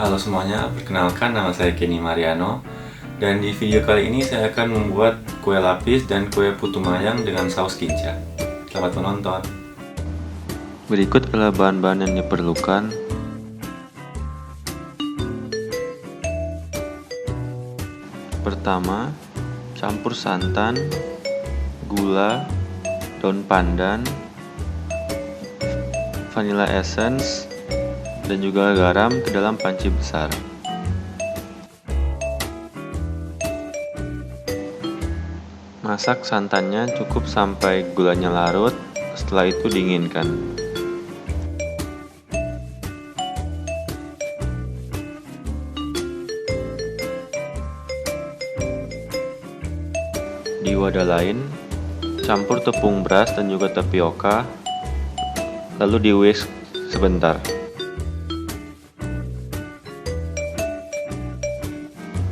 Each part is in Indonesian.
Halo semuanya, perkenalkan nama saya Kenny Mariano. Dan di video kali ini saya akan membuat kue lapis dan kue putu mayang dengan saus kinca. Selamat menonton. Berikut adalah bahan-bahan yang diperlukan. Pertama, campur santan, gula, daun pandan, vanilla essence, dan juga garam ke dalam panci besar. Masak santannya cukup sampai gulanya larut, setelah itu dinginkan. Di wadah lain, campur tepung beras dan juga tapioka, lalu di whisk sebentar.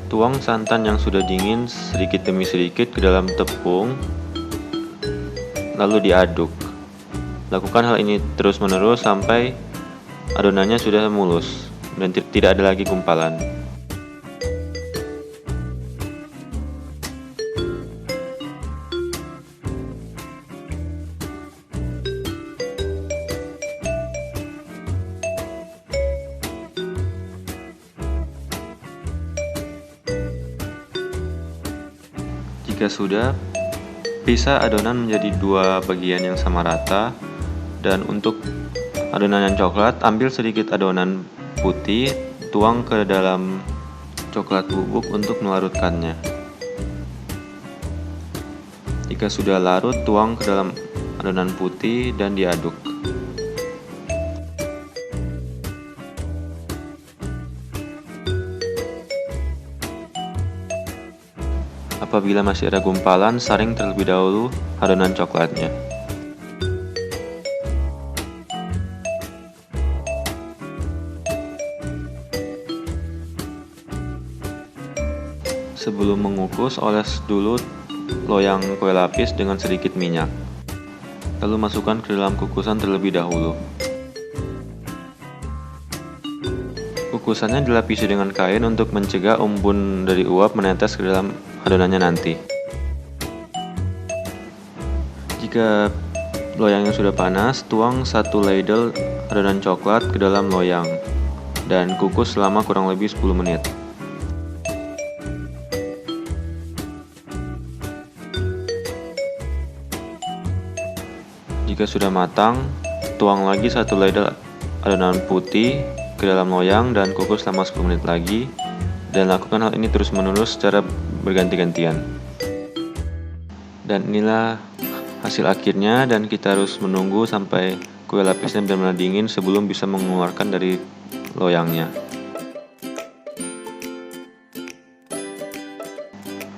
Tuang santan yang sudah dingin sedikit demi sedikit ke dalam tepung, lalu diaduk. Lakukan hal ini terus-menerus sampai adonannya sudah mulus dan tidak ada lagi gumpalan. Jika sudah, pisah adonan menjadi dua bagian yang sama rata, dan untuk adonan yang coklat, ambil sedikit adonan putih, tuang ke dalam coklat bubuk untuk melarutkannya. Jika sudah larut, tuang ke dalam adonan putih dan diaduk. Apabila masih ada gumpalan, saring terlebih dahulu adonan coklatnya. Sebelum mengukus, oles dulu loyang kue lapis dengan sedikit minyak. Lalu masukkan ke dalam kukusan terlebih dahulu. Kukusannya dilapisi dengan kain untuk mencegah embun dari uap menetes ke dalam adonannya nanti. Jika loyangnya sudah panas, tuang 1 ladle adonan coklat ke dalam loyang dan kukus selama kurang lebih 10 menit. Jika sudah matang, tuang lagi 1 ladle adonan putih ke dalam loyang dan kukus selama 10 menit lagi, dan lakukan hal ini terus-menerus secara berganti-gantian. Dan inilah hasil akhirnya, dan kita harus menunggu sampai kue lapisnya benar-benar dingin sebelum bisa mengeluarkan dari loyangnya.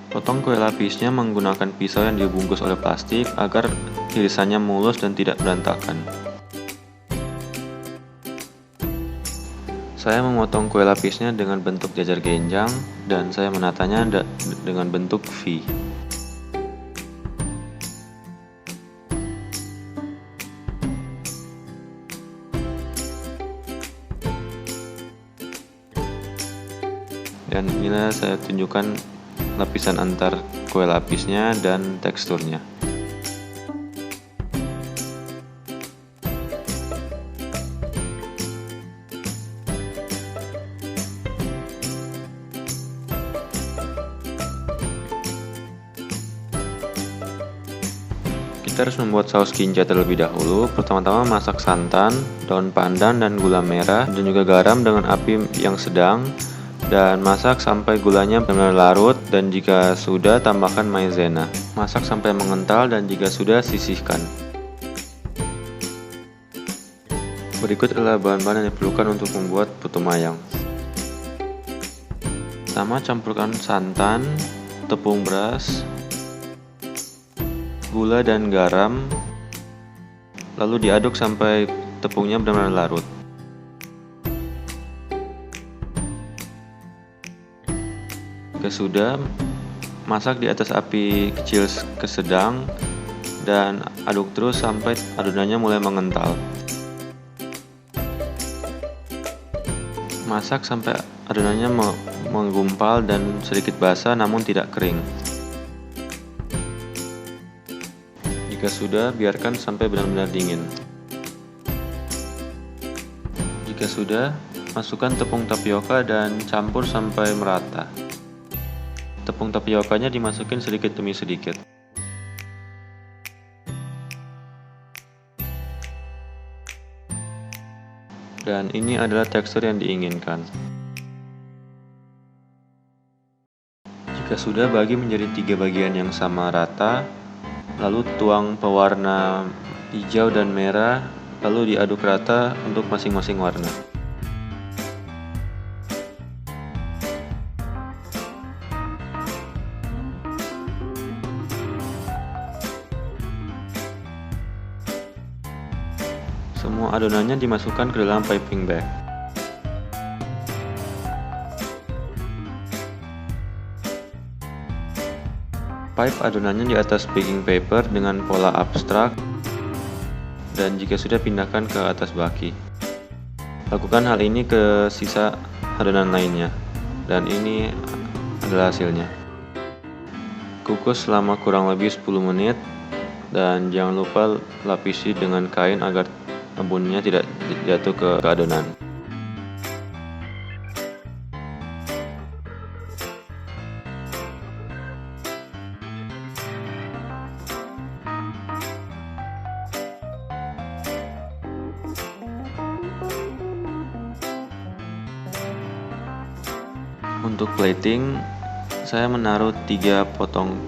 Potong kue lapisnya menggunakan pisau yang dibungkus oleh plastik agar irisannya mulus dan tidak berantakan. Saya memotong kue lapisnya dengan bentuk jajar genjang dan saya menatanya dengan bentuk V. Dan inilah saya tunjukkan lapisan antar kue lapisnya dan teksturnya. Kita harus membuat saus kinca terlebih dahulu. Pertama-tama masak santan, daun pandan, dan gula merah, dan juga garam dengan api yang sedang, dan masak sampai gulanya benar-benar larut, dan jika sudah tambahkan maizena. Masak sampai mengental, dan jika sudah sisihkan. Berikut adalah bahan-bahan yang diperlukan untuk membuat putu mayang. Pertama, campurkan santan, tepung beras, gula dan garam, lalu diaduk sampai tepungnya benar-benar larut. Jika sudah, masak di atas api kecil ke sedang dan aduk terus sampai adonannya mulai mengental. Masak sampai adonannya menggumpal dan sedikit basah namun tidak kering. Jika sudah, biarkan sampai benar-benar dingin. Jika sudah, masukkan tepung tapioka dan campur sampai merata. Tepung tapiokanya dimasukin sedikit demi sedikit. Dan ini adalah tekstur yang diinginkan. Jika sudah, bagi menjadi 3 bagian yang sama rata, lalu tuang pewarna hijau dan merah, lalu diaduk rata untuk masing-masing warna. Semua adonannya dimasukkan ke dalam piping bag. Pipe adonannya di atas baking paper dengan pola abstrak, dan jika sudah pindahkan ke atas baki. Lakukan hal ini ke sisa adonan lainnya, dan ini adalah hasilnya. Kukus selama kurang lebih 10 menit, dan jangan lupa lapisi dengan kain agar abunnya tidak jatuh ke adonan. Untuk plating, saya menaruh 3 potong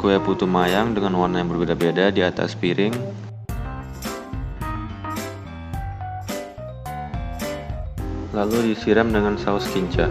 kue putu mayang dengan warna yang berbeda-beda di atas piring. Lalu disiram dengan saus kinca.